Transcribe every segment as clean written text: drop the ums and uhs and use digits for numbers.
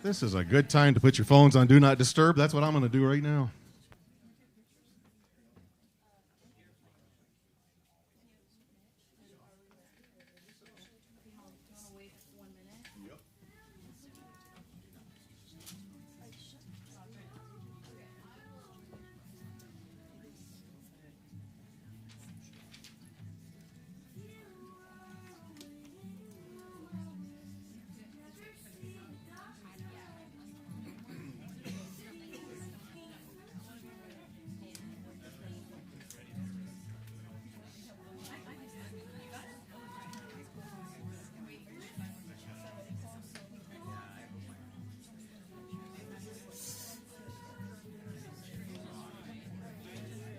This is a good time to put your phones on Do Not Disturb. That's what I'm going to do right now.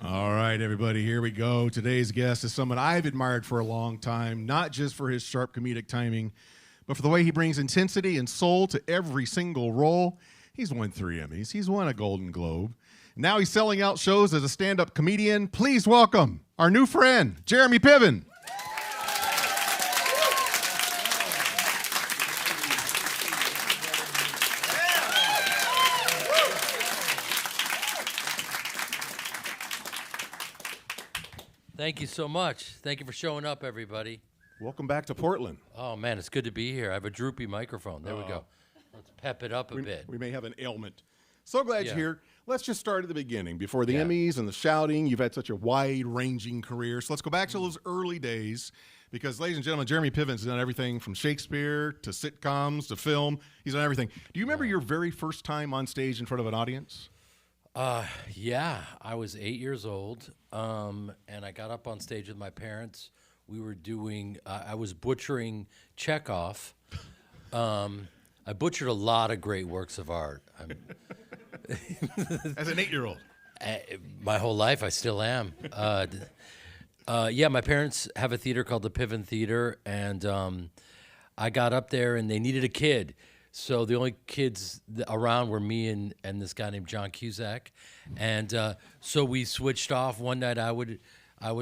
All right, everybody, here we go. Today's guest is someone I've admired for a long time, not just for his sharp comedic timing, but for the way he brings intensity and soul to every single role. He's won 3 Emmys. He's won a Golden Globe. Now he's selling out shows as a stand-up comedian. Please welcome our new friend, Jeremy Piven. Thank you so much. Thank you for showing up, everybody. Welcome back to Portland. Oh, man, it's good to be here. I have a droopy microphone. There we go. Let's pep it up a bit. We may have an ailment. So glad you're here. Let's just start at the beginning. Before the Yeah. Emmys and the shouting, you've had such a wide-ranging career. So let's go back to those early days because, ladies and gentlemen, Jeremy Piven's done everything from Shakespeare to sitcoms to film. He's done everything. Do you remember your very first time on stage in front of an audience? Yeah, I was 8 years old, and I got up on stage with my parents. We were doing, I was butchering Chekhov. I butchered a lot of great works of art. As an 8-year-old? My whole life, I still am. Yeah, my parents have a theater called the Piven Theater, and I got up there, and they needed a kid. So the only kids around were me and this guy named John Cusack, and so we switched off. One night I would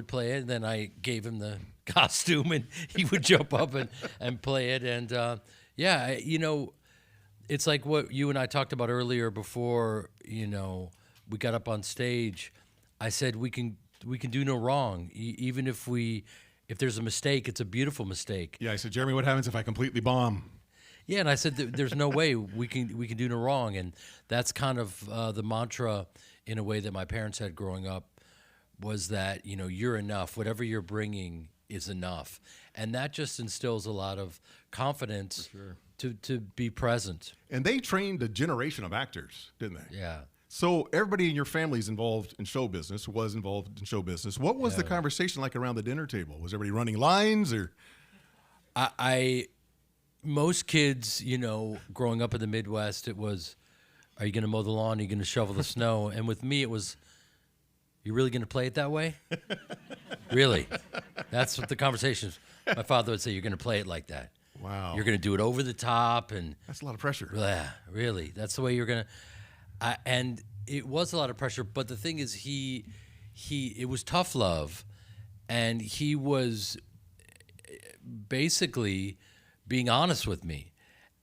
play it, and then I gave him the costume, and he would jump up and play it. And yeah, you know, it's like what you and I talked about earlier before. You know, we got up on stage. I said we can do no wrong, even if there's a mistake, it's a beautiful mistake. Yeah, I said, Jeremy, what happens if I completely bomb? Yeah, and I said there's no way we can do no wrong, and that's kind of the mantra in a way that my parents had growing up was that, you know, you're enough. Whatever you're bringing is enough, and that just instills a lot of confidence to be present. And they trained a generation of actors, didn't they? Yeah. So everybody in your family is involved in show business, was involved in show business. What was the conversation like around the dinner table? Was everybody running lines or? Most kids, you know, growing up in the Midwest, it was, are you going to mow the lawn? Are you going to shovel the snow? And with me, it was, you really going to play it that way? Really? That's what the conversations. My father would say, you're going to play it like that. Wow. You're going to do it over the top. And that's a lot of pressure. Yeah, really. That's the way you're going to. And it was a lot of pressure. But the thing is, it was tough love. And he was basically being honest with me,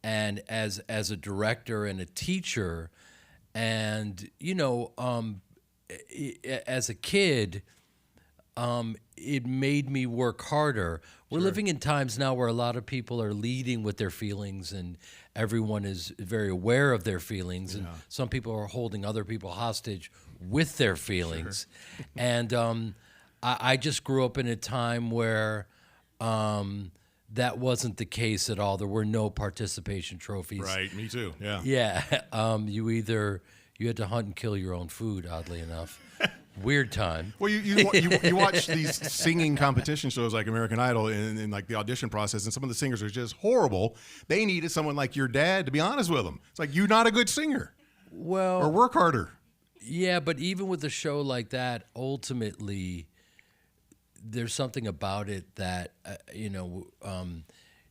and as a director and a teacher, and you know, as a kid, it made me work harder. We're living in times now where a lot of people are leading with their feelings, and everyone is very aware of their feelings, and some people are holding other people hostage with their feelings, and I just grew up in a time where. That wasn't the case at all. There were no participation trophies. Right, me too, yeah. Yeah, you had to hunt and kill your own food, oddly enough. Weird time. Well, you watch these singing competition shows like American Idol and like the audition process, and some of the singers are just horrible. They needed someone like your dad to be honest with them. It's like, you're not a good singer. Well, or work harder. Yeah, but even with a show like that, ultimately, there's something about it that,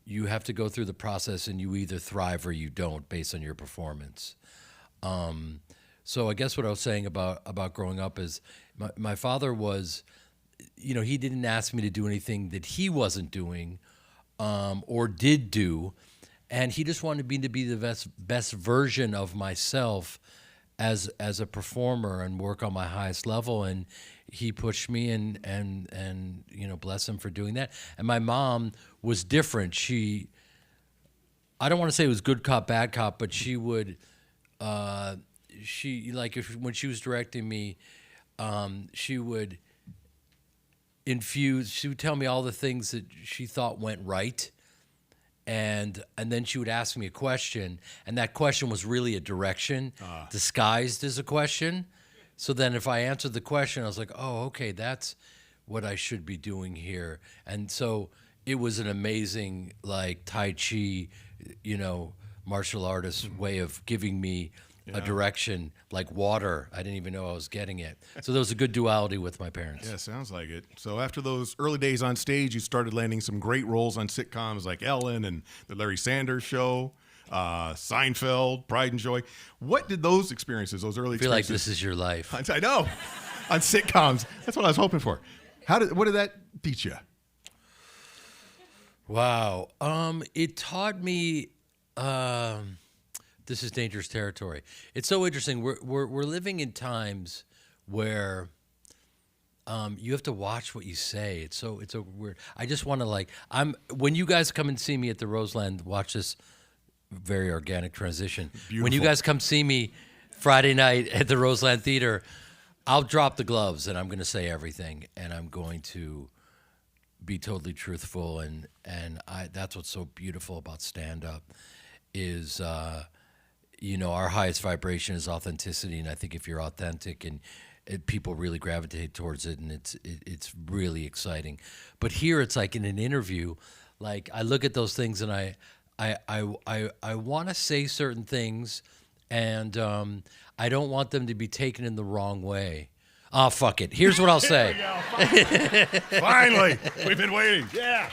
you have to go through the process and you either thrive or you don't based on your performance. So I guess what I was saying about growing up is my father was, he didn't ask me to do anything that he wasn't doing or did do. and he just wanted me to be the best version of myself as a performer and work on my highest level. And he pushed me, and bless him for doing that. And my mom was different. I don't want to say it was good cop, bad cop, but she would, when she was directing me, she would tell me all the things that she thought went right. And then she would ask me a question, and that question was really a direction disguised as a question. So then if I answered the question, I was like, oh, okay, that's what I should be doing here. And so it was an amazing, like, Tai Chi, martial artist way of giving me a direction like water. I didn't even know I was getting it. So there was a good duality with my parents. Yeah, sounds like it. So after those early days on stage, you started landing some great roles on sitcoms like Ellen and The Larry Sanders Show, Seinfeld, Pride and Joy. What did those experiences, those early I feel like experiences... this is your life. I know. On sitcoms. That's what I was hoping for. What did that teach you? Wow. It taught me... this is dangerous territory. It's so interesting. We're living in times where you have to watch what you say. It's so weird. I just want to when you guys come and see me at the Roseland, watch this very organic transition. Beautiful. When you guys come see me Friday night at the Roseland Theater, I'll drop the gloves and I'm going to say everything, and I'm going to be totally truthful, and that's what's so beautiful about stand-up is our highest vibration is authenticity, and I think if you're authentic and people really gravitate towards it, and it's really exciting. But here it's like in an interview, like I look at those things and I want to say certain things, and I don't want them to be taken in the wrong way. Oh, fuck it. Here's what I'll say. Finally, we've been waiting. Yeah.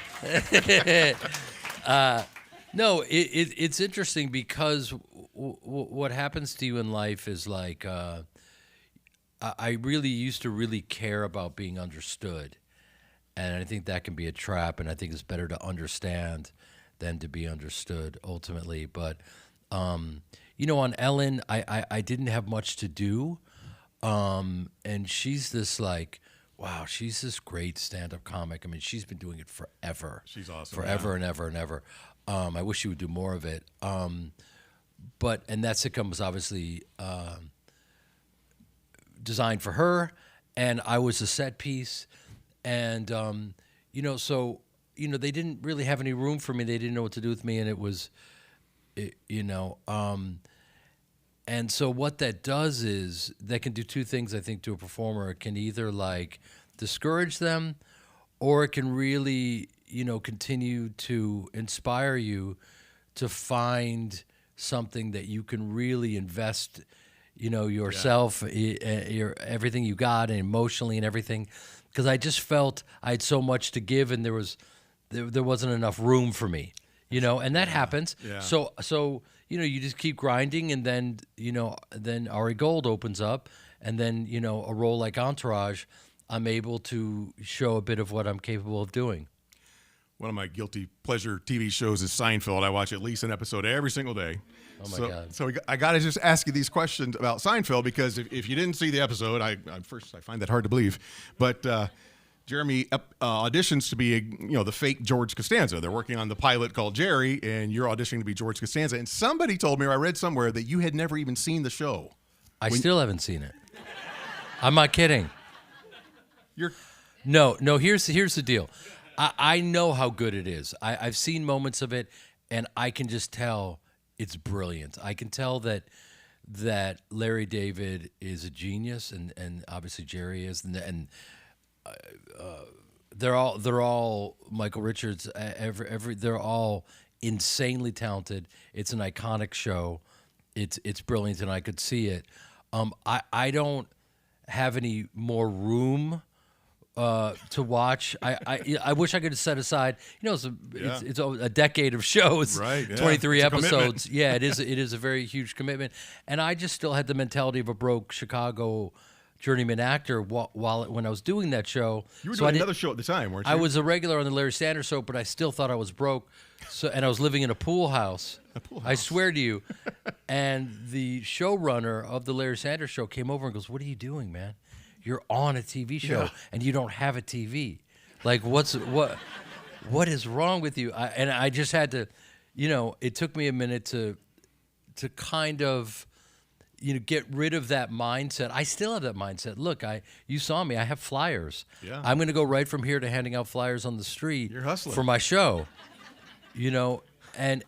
No, it's interesting because what happens to you in life is like I really used to really care about being understood, and I think that can be a trap, and I think it's better to understand than to be understood ultimately. But on Ellen, I didn't have much to do, and she's this wow, she's this great stand-up comic. I mean, she's been doing it forever. She's awesome. Forever and ever and ever. I wish she would do more of it. And that sitcom was obviously designed for her, and I was a set piece. And, they didn't really have any room for me. They didn't know what to do with me, and it was, and so what that does is that can do two things, I think, to a performer. It can either discourage them, or it can really, continue to inspire you to find something that you can really invest, yourself, your everything you got, and emotionally and everything. Because I just felt I had so much to give, and there wasn't enough room for me, and that happens. Yeah. So you just keep grinding, and then then Ari Gold opens up, and then a role like Entourage, I'm able to show a bit of what I'm capable of doing. One of my guilty pleasure TV shows is Seinfeld. I watch at least an episode every single day. Oh, my God. So I got to just ask you these questions about Seinfeld, because if you didn't see the episode, I find that hard to believe. But Jeremy auditions to be the fake George Costanza. They're working on the pilot called Jerry, and you're auditioning to be George Costanza. And somebody told me, or I read somewhere, that you had never even seen the show. I still haven't seen it. I'm not kidding. No, here's the deal. I know how good it is. I've seen moments of it, and I can just tell it's brilliant. I can tell that Larry David is a genius, and obviously Jerry is, and they're all Michael Richards. They're all insanely talented. It's an iconic show. It's brilliant, and I could see it. I don't have any more room to watch. I wish I could set aside. It's a decade of shows, right? Yeah. 23 It's a episodes. Yeah, it is a very huge commitment. And I just still had the mentality of a broke Chicago journeyman actor when I was doing that show. You were So I doing did- another show at the time, weren't you? I was a regular on the Larry Sanders Show, but I still thought I was broke. So, and I was living in a pool house. I swear to you. And the showrunner of the Larry Sanders Show came over and goes, "What are you doing, man? You're on a TV show and you don't have a TV. Like, what is wrong with you?" And I just had to, it took me a minute to kind of, get rid of that mindset. I still have that mindset. Look, you saw me. I have flyers. Yeah. I'm going to go right from here to handing out flyers on the street. You're hustling. For my show. And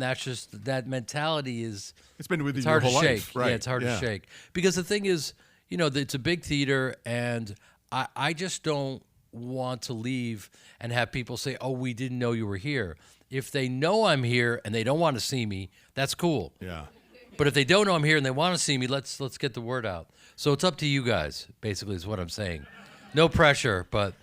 that's just, that mentality is, It's been with you it's your hard whole to life. shake. Right. Yeah, it's hard to shake. Because the thing is, it's a big theater, and I just don't want to leave and have people say, "Oh, we didn't know you were here." If they know I'm here and they don't want to see me, that's cool. Yeah. But if they don't know I'm here and they want to see me, let's get the word out. So it's up to you guys, basically, is what I'm saying. No pressure, but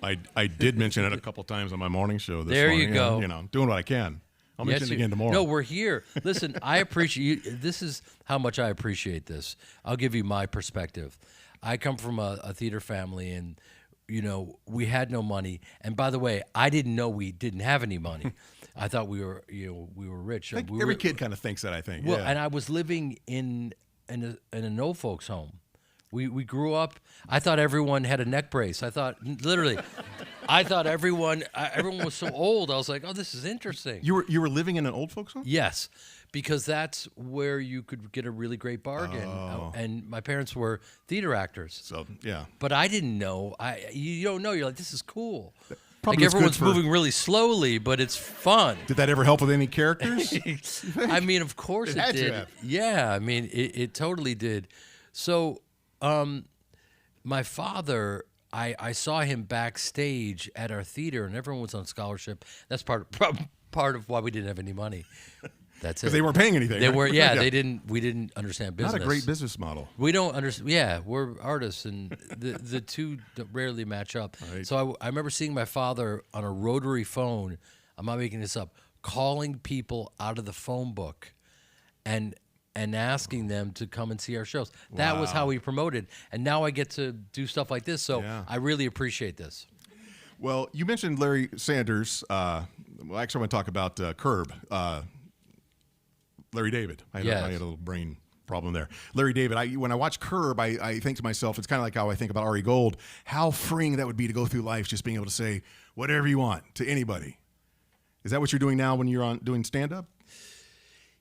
I did mention it a couple times on my morning show this There morning. you go. And, doing what I can. I'll mention it again tomorrow. No, we're here. Listen, I appreciate you. This is how much I appreciate this. I'll give you my perspective. I come from a theater family, and we had no money. And by the way, I didn't know we didn't have any money. I thought we were rich. I think every kid kind of thinks that, I think. Well, yeah. and I was living in an old folks' home. We grew up. I thought everyone had a neck brace. I thought everyone was so old. I was like, oh, this is interesting. You were living in an old folks home? Yes, because that's where you could get a really great bargain. Oh. And my parents were theater actors. So, yeah. But I didn't know. You don't know. You're like, this is cool. Probably Like was good everyone's for- moving really slowly, but it's fun. Did that ever help with any characters? I mean, of course It it, had to did. have. Yeah, I mean, it totally did. So, my father, I saw him backstage at our theater, and everyone was on scholarship. That's part of why we didn't have any money. That's it. Because they weren't paying anything. They right? were. Yeah, they didn't. We didn't understand business. Not a great business model. We don't understand. Yeah, we're artists, and the two rarely match up. Right. So I remember seeing my father on a rotary phone. I'm not making this up. Calling people out of the phone book, and asking them to come and see our shows. That was Wow. how we promoted. And now I get to do stuff like this. So Yeah. I really appreciate this. Well, you mentioned Larry Sanders. Well, actually, I want to talk about Curb. Larry David. I had Yes. a little brain problem there. Larry David. When I watch Curb, I think to myself, it's kind of like how I think about Ari Gold. How freeing that would be to go through life just being able to say whatever you want to anybody. Is that what you're doing now when you're doing stand-up?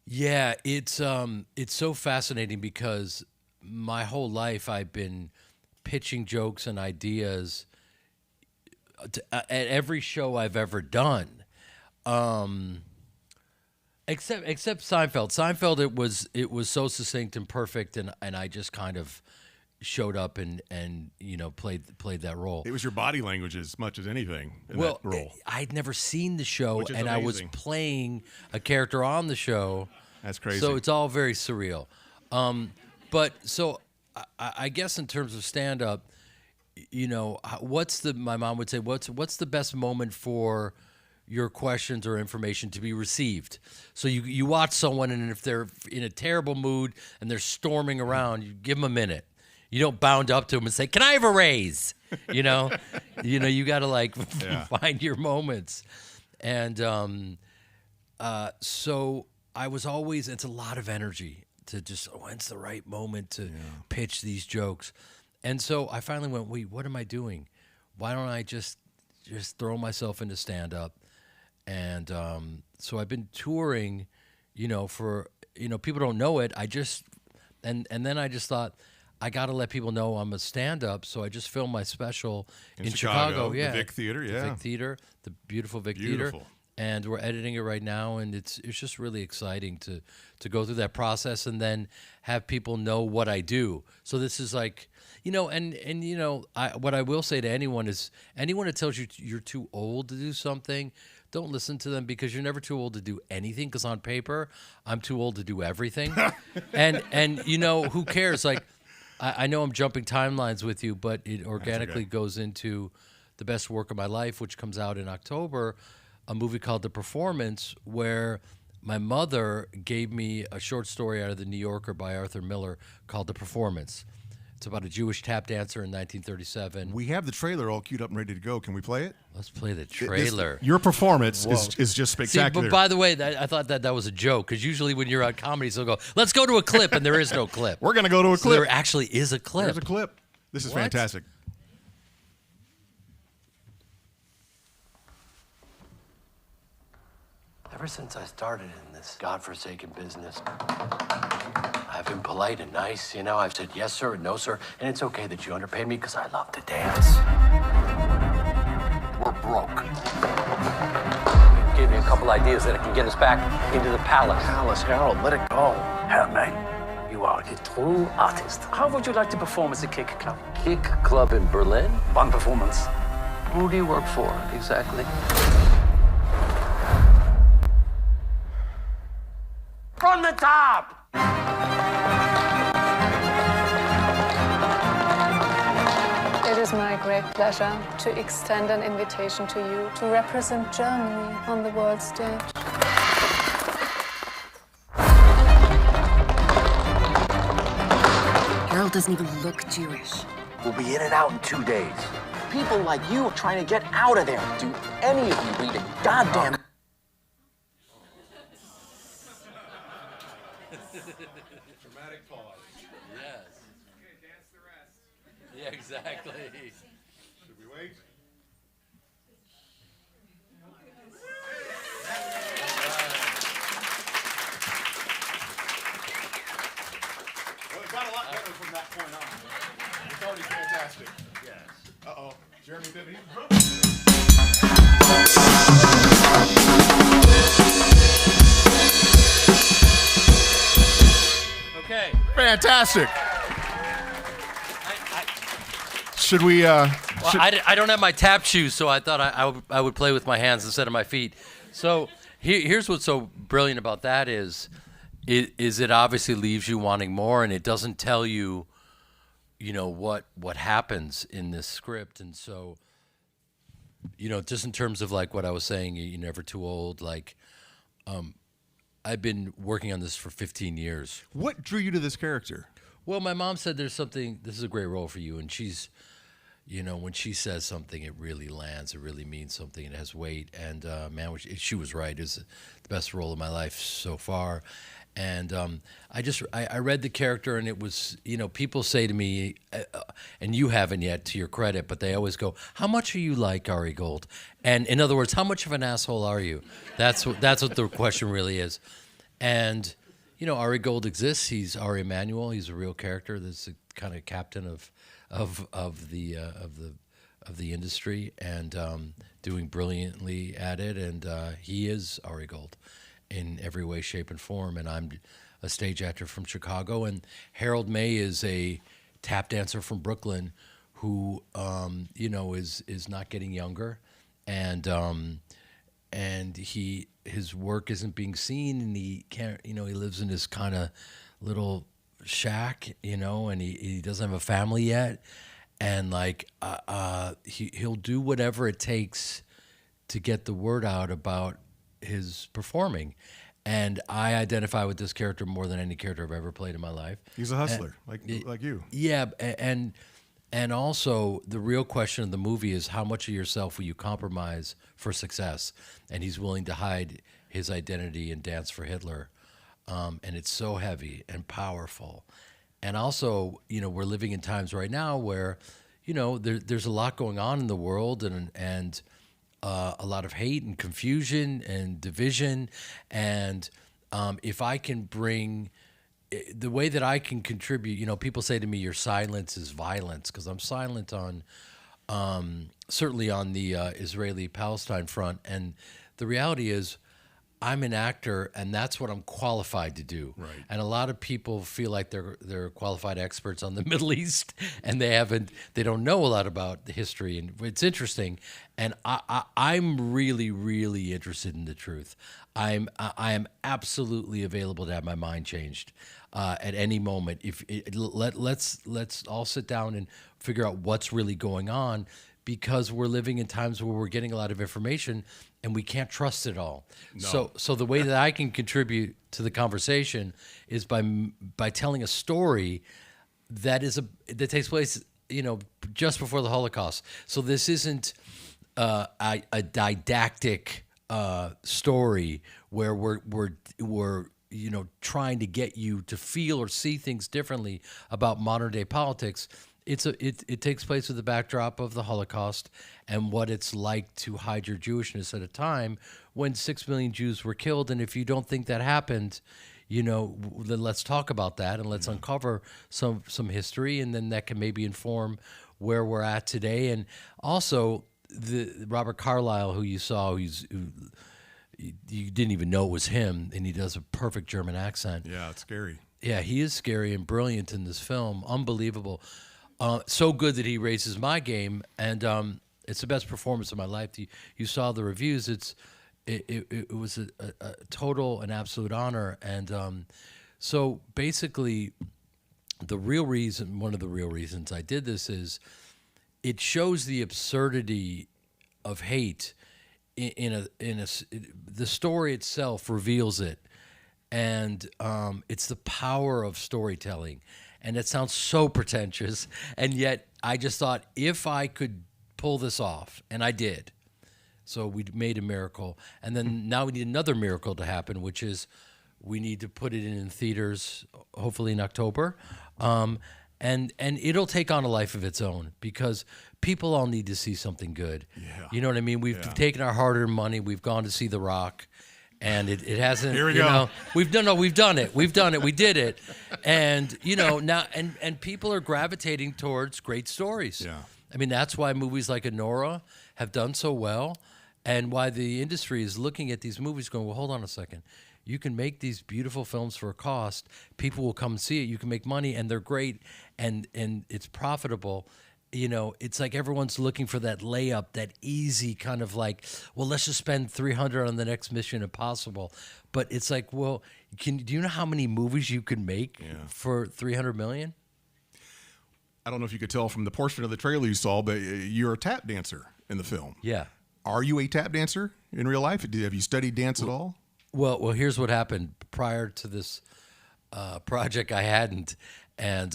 Yeah, it's so fascinating because my whole life I've been pitching jokes and ideas at every show I've ever done, except Seinfeld. Seinfeld, it was so succinct and perfect, and I just kind of showed up and played that role. It was your body language as much as anything in Well, that role. I'd never seen the show, Which is and I was amazing. playing a character on the show. That's crazy. So it's all very surreal. But so I guess in terms of stand-up, my mom would say, what's the best moment for your questions or information to be received? So you watch someone, and if they're in a terrible mood and they're storming around, you give them a minute. You don't bound up to them and say, "Can I have a raise?" You got to Yeah. find your moments. And so I was always, it's a lot of energy to just, when's the right moment to pitch these jokes? And so I finally went, wait, what am I doing? Why don't I just throw myself into stand-up? And so I've been touring, for, people don't know it. And then I just thought, I got to let people know I'm a stand-up, so I just filmed my special in Chicago. the Vic Theater, The yeah. Vic Theater, the beautiful Vic Beautiful. Theater. And we're editing it right now, and it's just really exciting to go through that process and then have people know what I do. So this is like, what I will say to anyone is, anyone that tells you you're too old to do something, don't listen to them, because you're never too old to do anything, because on paper, I'm too old to do everything. and who cares? Like, I know I'm jumping timelines with you, but it organically goes into the best work of my life, which comes out in October, a movie called The Performance, where my mother gave me a short story out of The New Yorker by Arthur Miller called The Performance. It's about a Jewish tap dancer in 1937. We have the trailer all queued up and ready to go. Can we play it? Let's play the trailer. Your performance is just spectacular. See, but by the way, I thought that was a joke, because usually when you're on comedy, they'll go, let's go to a clip, and there is no clip. We're going to go to a So clip. there actually is a clip. There's a clip. This is fantastic. Ever since I started in this godforsaken business, I've been polite and nice, you know. I've said yes, sir, and no, sir. And it's okay that you underpaid me, because I love to dance. We're broke. You gave me a couple ideas that can get us back into the palace. Alice, Harold, let it go. Hermé, you are a true artist. How would you like to perform at the Kick Club? Kick Club in Berlin? One performance. Who do you work for, exactly? From the top! It is my great pleasure to extend an invitation to you to represent Germany on the world stage. Harold doesn't even look Jewish. We'll be in and out in 2 days. People like you are trying to get out of there. Do any of you read a goddamn... Dramatic pause. Yes. Okay, dance the rest. Yeah, exactly. Should we wait? Well, it got a lot better from that point on. It's already fantastic. Yes. Uh-oh. Jeremy Piven. Okay. Fantastic. Should we? Well, I don't have my tap shoes, so I thought I would play with my hands instead of my feet. So here's what's so brilliant about that is it obviously leaves you wanting more, and it doesn't tell you, you know, what happens in this script. And so, you know, just in terms of like what I was saying, you're never too old. Like, I've been working on this for 15 years. What drew you to this character? Well, my mom said there's something, this is a great role for you. And she's, you know, when she says something, it really lands. It really means something. It has weight. And, man, she was right. It was the best role of my life so far. And I read the character, and it was, you know, people say to me, and you haven't yet, to your credit, but they always go, how much are you like Ari Gold? And in other words, how much of an asshole are you? That's what the question really is. And, you know, Ari Gold exists. He's Ari Emanuel. He's a real character. That's a kind of captain of the industry, and doing brilliantly at it. And he is Ari Gold in every way, shape, and form. And I'm a stage actor from Chicago. And Harold May is a tap dancer from Brooklyn who, you know, is not getting younger, and his work isn't being seen, and he can't, you know, he lives in this kind of little shack, you know, and he doesn't have a family yet, and like he'll do whatever it takes to get the word out about his performing. And I identify with this character more than any character I've ever played in my life. He's a hustler, like you. Yeah, and also the real question of the movie is how much of yourself will you compromise for success? And he's willing to hide his identity and dance for Hitler. And it's so heavy and powerful. And also, you know, we're living in times right now where, you know, there's a lot going on in the world, and a lot of hate and confusion and division. And if I can bring the way that I can contribute, you know, people say to me, your silence is violence, because I'm silent on certainly on the Israeli-Palestine front. And the reality is I'm an actor, and that's what I'm qualified to do. Right. And a lot of people feel like they're qualified experts on the Middle East, and they don't know a lot about the history. And it's interesting. And I'm really, really interested in the truth. I am absolutely available to have my mind changed at any moment. Let's all sit down and figure out what's really going on, because we're living in times where we're getting a lot of information and we can't trust it all. No. So the way that I can contribute to the conversation is by telling a story that takes place, just before the Holocaust. So this isn't a didactic story where we're trying to get you to feel or see things differently about modern day politics. It takes place with the backdrop of the Holocaust and what it's like to hide your Jewishness at a time when 6 million Jews were killed. And if you don't think that happened, then let's talk about that and let's uncover some history, and then that can maybe inform where we're at today. And also, the Robert Carlyle, who you saw, who you didn't even know it was him, and he does a perfect German accent. Yeah, it's scary. Yeah, he is scary and brilliant in this film. Unbelievable. So good that he raises my game, and it's the best performance of my life. You saw the reviews. It was a total and absolute honor. And so basically, one of the real reasons I did this is it shows the absurdity of hate the story itself reveals it. And it's the power of storytelling. And it sounds so pretentious. And yet I just thought, if I could pull this off, and I did. So we made a miracle. And then now we need another miracle to happen, which is we need to put it in theaters, hopefully in October. And it'll take on a life of its own, because people all need to see something good. Yeah. You know what I mean? We've taken our hard-earned money. We've gone to see The Rock. And it hasn't. Here we go. We've done it. We did it. And now and people are gravitating towards great stories. Yeah. I mean, that's why movies like Entourage have done so well, and why the industry is looking at these movies going, well, hold on a second. You can make these beautiful films for a cost. People will come see it. You can make money, and they're great, and it's profitable. It's like everyone's looking for that layup, that easy kind of like, well, let's just spend $300 on the next Mission Impossible. But it's like, well, do you know how many movies you can make for $300 million? I don't know if you could tell from the portion of the trailer you saw, but you're a tap dancer in the film. Yeah. Are you a tap dancer in real life? Have you studied dance at all? Well, here's what happened. Prior to this project, I hadn't. And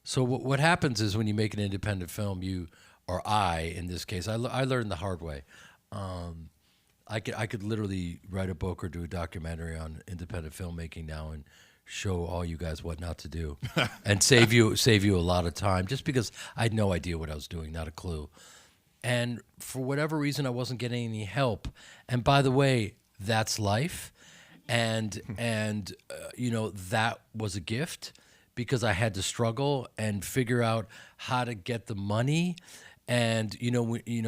so what happens is when you make an independent film, in this case, I learned the hard way. I could literally write a book or do a documentary on independent filmmaking now and show all you guys what not to do, and save you a lot of time, just because I had no idea what I was doing, not a clue. And for whatever reason, I wasn't getting any help. And by the way, that's life, and that was a gift, because I had to struggle and figure out how to get the money, and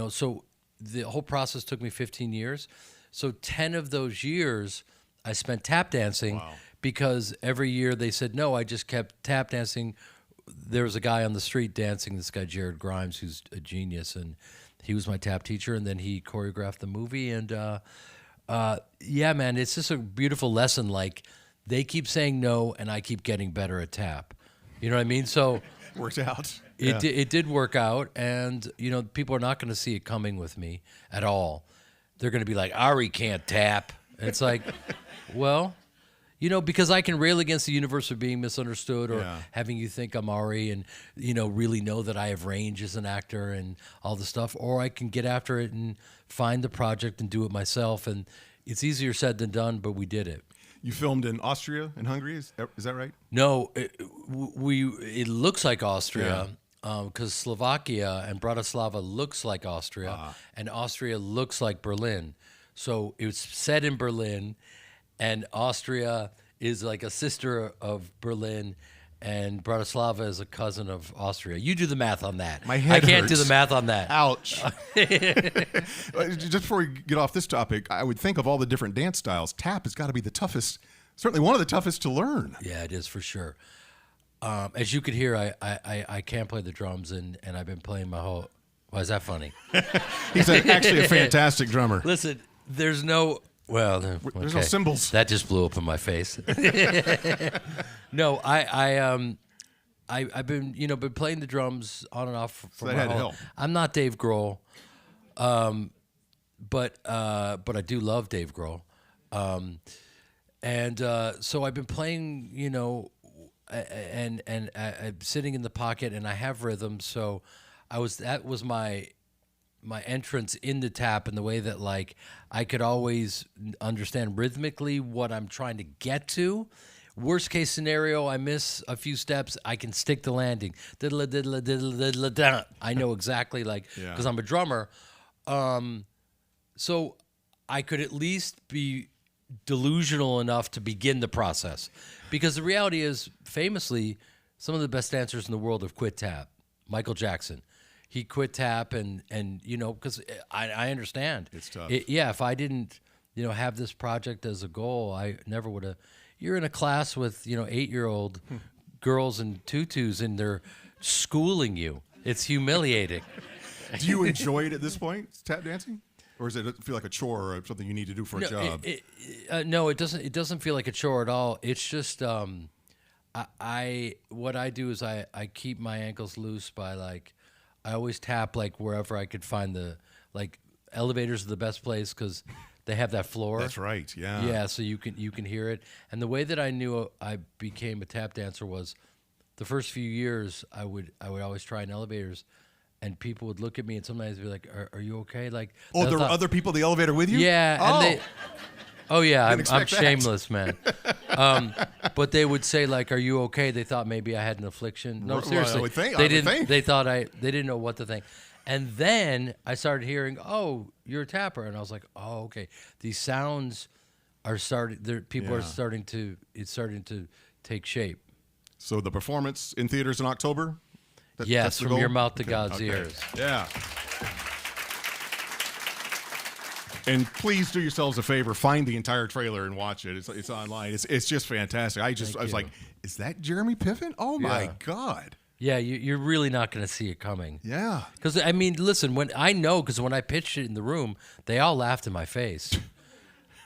so the whole process took me 15 years. So 10 of those years I spent tap dancing. Wow. Because every year they said no. I just kept tap dancing. There was a guy on the street dancing, this guy Jared Grimes, who's a genius, and he was my tap teacher, and then he choreographed the movie. And yeah, man, it's just a beautiful lesson. Like, they keep saying no, and I keep getting better at tap. You know what I mean? So Worked out. it did work out, and people are not going to see it coming with me at all. They're going to be like, Ari can't tap. And it's like, well, because I can rail against the universe of being misunderstood, or having you think I'm Ari, and really know that I have range as an actor and all the stuff, or I can get after it and find the project and do it myself. And it's easier said than done, but we did it. You filmed in Austria and Hungary, is that right? No, it looks like Austria, because Slovakia and Bratislava looks like Austria, and Austria looks like Berlin. So it was set in Berlin, and Austria is like a sister of Berlin, and Bratislava is a cousin of Austria. You do the math on that. My head I can't do hurts. the math on that. Ouch. Just before we get off this topic, I would think of all the different dance styles, tap has got to be the toughest, certainly one of the toughest to learn. Yeah, it is for sure. As you could hear, I can't play the drums, and I've been playing my whole... Why is that funny? He's actually a fantastic drummer. Listen, there's no... Well, There's no cymbals. That just blew up in my face. No, I've been been playing the drums on and off for that my had to whole. help. I'm not Dave Grohl, but I do love Dave Grohl, and so I've been playing. I'm sitting in the pocket, and I have rhythm. So that was my entrance in the tap, in the way that like I could always understand rhythmically what I'm trying to get to. Worst case scenario, I miss a few steps, I can stick the landing. Diddle, diddle, diddle, diddle, diddle. I know exactly, like, because I'm a drummer. So I could at least be delusional enough to begin the process. Because the reality is, famously, some of the best dancers in the world have quit tap. Michael Jackson. He quit tap, and you know, because I understand. It's tough. If I didn't, you know, have this project as a goal, I never would have. You're in a class with, you know, 8-year-old girls in tutus, and they're schooling you. It's humiliating. Do you enjoy it at this point, tap dancing? Or does it feel like a chore or something you need to do for a job? No, it doesn't. It doesn't feel like a chore at all. It's just what I do is I keep my ankles loose by, like, I always tap like wherever I could find elevators are the best place because they have that floor. That's right. Yeah. Yeah. So you can hear it. And the way that I knew I became a tap dancer was the first few years I would always try in elevators. And people would look at me and sometimes be like, "Are you okay?" Like, there were other people in the elevator with you? Yeah, and I'm that. shameless, man. But they would say, like, "Are you okay?" They thought maybe I had an affliction. No, Well, seriously, I would think- they I would didn't. think. They thought they didn't know what to think. And then I started hearing, "Oh, you're a tapper," and I was like, "Oh, okay." These sounds are starting. People are starting to. It's starting to take shape. So the performance in theaters in October? Yes, that's the from goal? your mouth to God's Okay. ears. Yeah. And please do yourselves a favor, find the entire trailer and watch it. It's online. It's just fantastic. I was like, is that Jeremy Piven? Oh my God. Yeah, you're really not going to see it coming. Yeah. Because, I mean, listen, when I pitched it in the room, they all laughed in my face.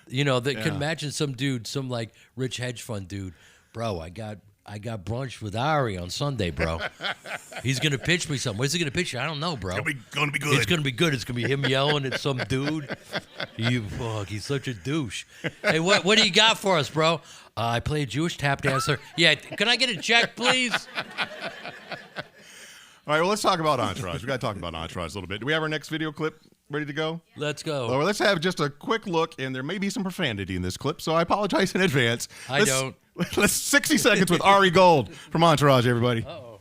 You know, they can imagine some dude, some like rich hedge fund dude, bro, I got brunch with Ari on Sunday, bro. He's going to pitch me something. What's he going to pitch you? I don't know, bro. It's going to be good. It's going to be good. It's going to be him yelling at some dude. He's such a douche. Hey, what do you got for us, bro? I play a Jewish tap dancer. Yeah, can I get a check, please? All right, well, let's talk about Entourage. We got to talk about Entourage a little bit. Do we have our next video clip ready to go? Let's go. Well, let's have just a quick look, and there may be some profanity in this clip, so I apologize in advance. Let's 60 seconds with Ari Gold from Entourage, everybody. Uh-oh.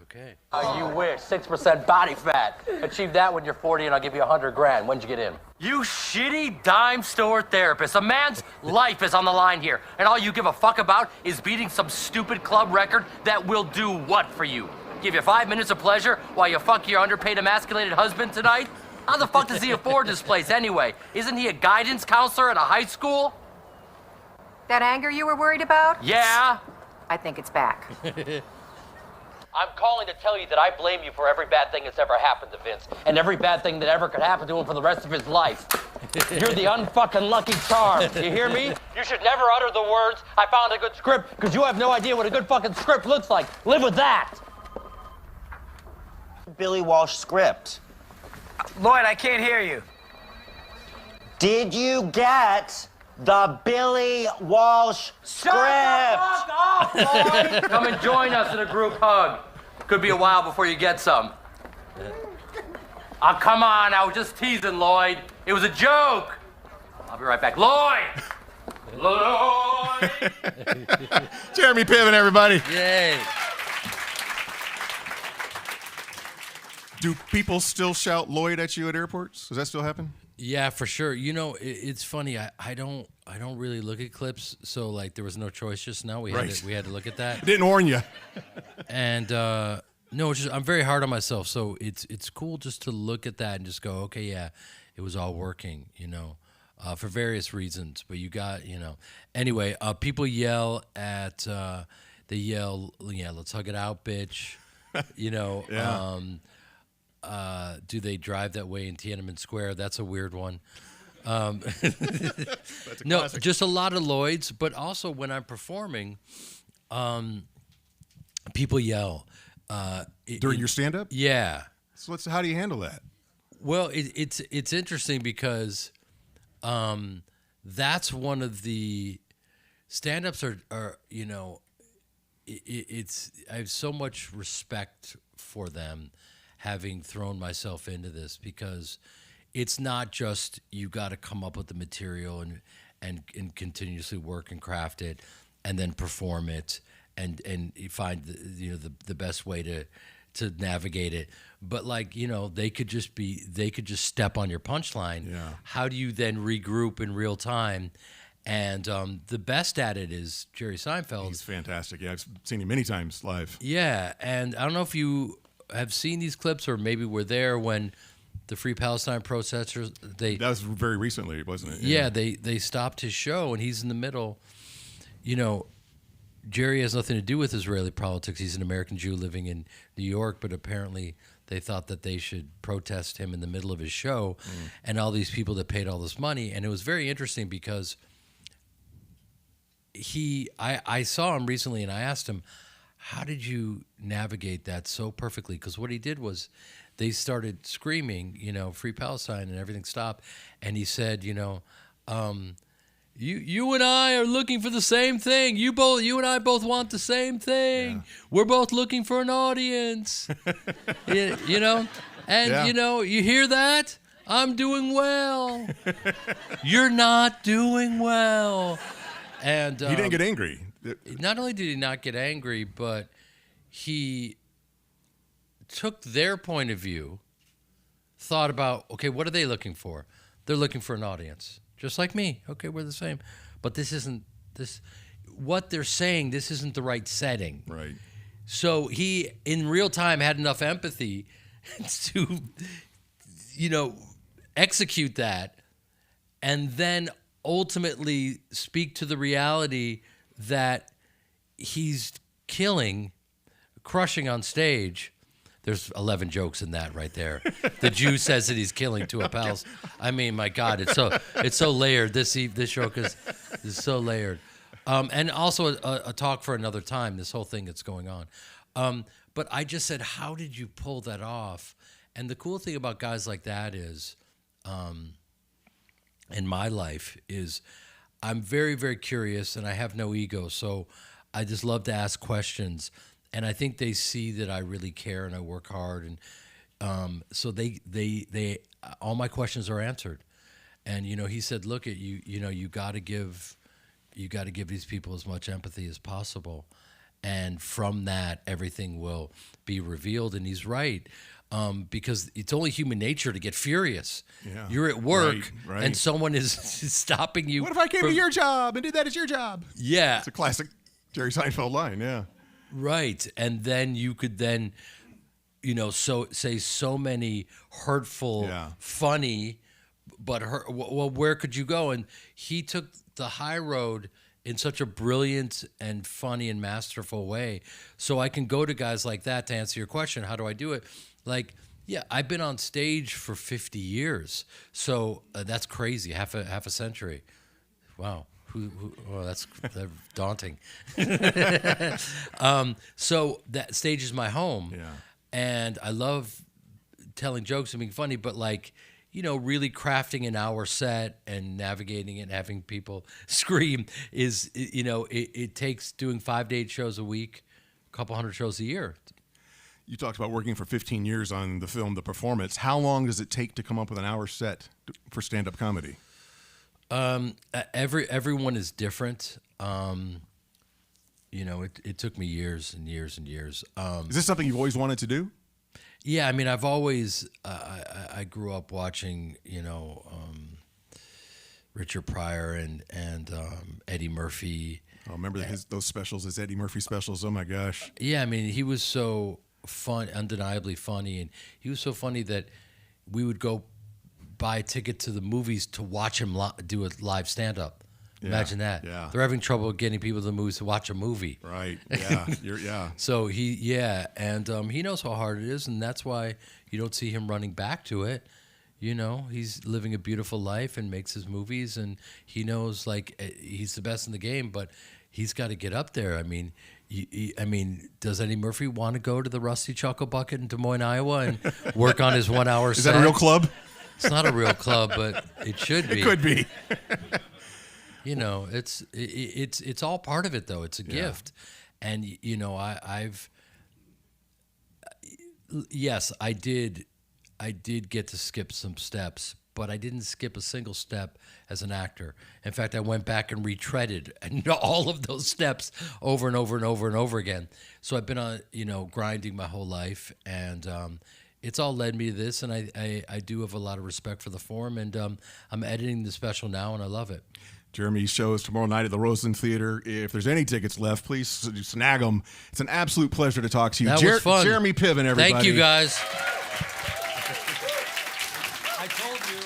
Okay. You wish. 6% body fat. Achieve that when you're 40 and I'll give you $100,000. When'd you get in? You shitty dime store therapist. A man's life is on the line here. And all you give a fuck about is beating some stupid club record that will do what for you? Give you 5 minutes of pleasure while you fuck your underpaid emasculated husband tonight? How the fuck does he afford this place anyway? Isn't he a guidance counselor at a high school? That anger you were worried about? Yeah. I think it's back. I'm calling to tell you that I blame you for every bad thing that's ever happened to Vince, and every bad thing that ever could happen to him for the rest of his life. You're the unfucking lucky charm. You hear me? You should never utter the words, "I found a good script," because you have no idea what a good fucking script looks like. Live with that. Billy Walsh script. Lloyd, I can't hear you. Did you get the Billy Walsh script? Shut the fuck up, Lloyd! Come and join us in a group hug. Could be a while before you get some. Oh, come on, I was just teasing, Lloyd. It was a joke. I'll be right back. Lloyd! Lloyd! Jeremy Piven, everybody. Yay. Do people still shout Lloyd at you at airports? Does that still happen? Yeah, for sure. You know, it's funny. I don't really look at clips, so like there was no choice just now. We had to look at that. Didn't warn you. And no, it's just I'm very hard on myself, so it's cool just to look at that and just go, okay, yeah, it was all working, you know, for various reasons. But you got, you know, anyway. People yell at let's hug it out, bitch. You know. Yeah. Do they drive that way in Tiananmen Square? That's a weird one. That's a No, classic. just a lot of Lloyds, but also when I'm performing, people yell. During your stand-up? Yeah. So how do you handle that? Well, it's interesting because that's one of the stand-ups are you know, it's I have so much respect for them, having thrown myself into this, because it's not just you got to come up with the material and continuously work and craft it and then perform it and you find the best way to navigate it. But like, you know, they could just step on your punchline. Yeah. How do you then regroup in real time? And the best at it is Jerry Seinfeld. He's fantastic. Yeah, I've seen him many times live. Yeah, and I don't know if you have seen these clips or maybe were there when the Free Palestine protesters, That was very recently, wasn't it? yeah, they stopped his show and he's in the middle. You know, Jerry has nothing to do with Israeli politics. He's an American Jew living in New York, but apparently they thought that they should protest him in the middle of his show and all these people that paid all this money. And it was very interesting because I saw him recently and I asked him, how did you navigate that so perfectly? Because what he did was they started screaming, you know, Free Palestine, and everything stopped. And he said, you know, you and I are looking for the same thing. You and I both want the same thing. Yeah. We're both looking for an audience. you know, and you know, you hear that? I'm doing well. You're not doing well. And he didn't get angry. Not only did he not get angry, but he took their point of view, thought about, okay, what are they looking for? They're looking for an audience, just like me. Okay, we're the same. But what they're saying, this isn't the right setting. Right. So he, in real time, had enough empathy to, you know, execute that and then ultimately speak to the reality that he's crushing on stage. There's 11 jokes in that right there. The Jew says that he's killing to a palace. I mean, my God, it's so layered. This joke is so layered. And also a talk for another time, this whole thing that's going on. But I just said, how did you pull that off? And the cool thing about guys like that is, in my life, is I'm very, very curious and I have no ego. So I just love to ask questions. And I think they see that I really care and I work hard. And so they all my questions are answered. And, you know, he said, look at you know, you got to give these people as much empathy as possible. And from that, everything will be revealed. And he's right. Because it's only human nature to get furious. Yeah. You're at work right. And someone is stopping you. What if I came to your job and did that as your job? Yeah. It's a classic Jerry Seinfeld line, yeah. Right. And then you could then, you know, say so many hurtful, funny, but well, where could you go? And he took the high road in such a brilliant and funny and masterful way. So I can go to guys like that to answer your question. How do I do it? Like, yeah, I've been on stage for 50 years. So that's crazy, half a century. Wow. That's daunting. So that stage is my home. Yeah. And I love telling jokes and being funny, but like, you know, really crafting an hour set and navigating it and having people scream is, you know, it takes doing 5 to 8 shows a week, a couple hundred shows a year. You talked about working for 15 years on the film, The Performance. How long does it take to come up with an hour set for stand-up comedy? Everyone is different. You know, it took me years and years and years. Is this something you've always wanted to do? Yeah, I mean, I've always I grew up watching, you know, Richard Pryor and Eddie Murphy. Oh, remember those specials, his Eddie Murphy specials? Oh my gosh. Yeah, I mean, he was so fun, undeniably funny, and he was so funny that we would go buy a ticket to the movies to watch him do a live stand-up. Yeah, imagine that. Yeah. They're having trouble getting people to the movies to watch a movie. Right. Yeah. So he knows how hard it is, and that's why you don't see him running back to it. You know, he's living a beautiful life and makes his movies, and he knows, like, he's the best in the game, but he's got to get up there. I mean, does Eddie Murphy want to go to the Rusty Chuckle Bucket in Des Moines, Iowa, and work on his 1 hour set? Is that a real club? It's not a real club, but it should be. It could be. You know, it's all part of it, though. It's a gift, and you know, yes, I did get to skip some steps, but I didn't skip a single step as an actor. In fact, I went back and retreaded and all of those steps over and over and over and over again. So I've been on, you know, grinding my whole life, and it's all led me to this. And I do have a lot of respect for the form, and I'm editing the special now, and I love it. Jeremy's show is tomorrow night at the Roseland Theater. If there's any tickets left, please snag them. It's an absolute pleasure to talk to you. That was fun. Jeremy Piven, everybody. Thank you, guys. I told you.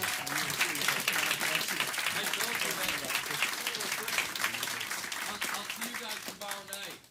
I'll see you guys tomorrow night.